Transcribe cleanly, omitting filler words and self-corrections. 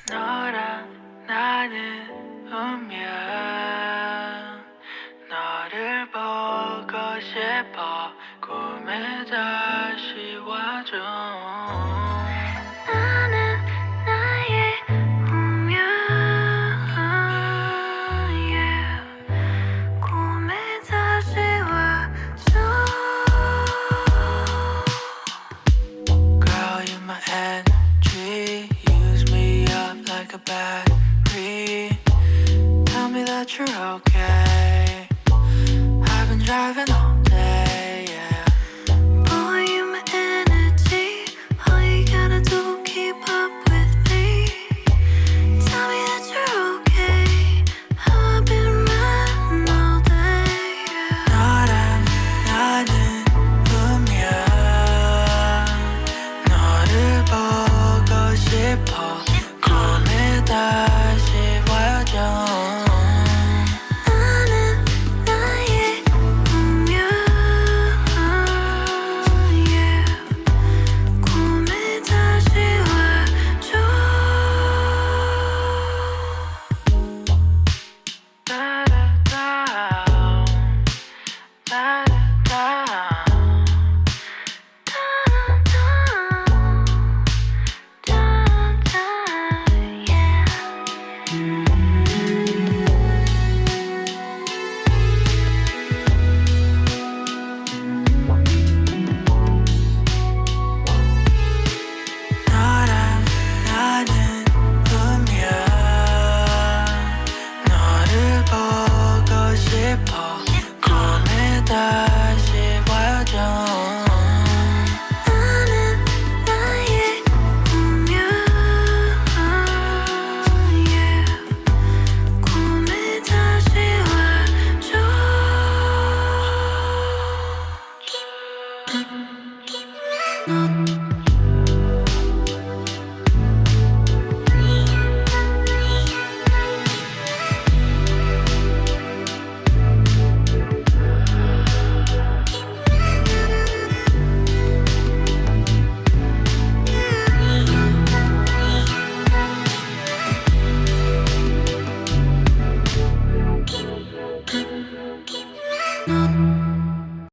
너랑 나는 운명 너를 보고 싶어 꿈에 다시 와줘 나는 나의 운명 꿈에 다시 와줘 Girl, you're my energy Use me up like a battery Tell me that you're okay I've been driving all day, yeah Boy, you're my energy All you gotta do, keep up with me Tell me that you're okay I've been riding all day, yeah 너랑 나는 운명 너를 보고 싶어 꿈에 다시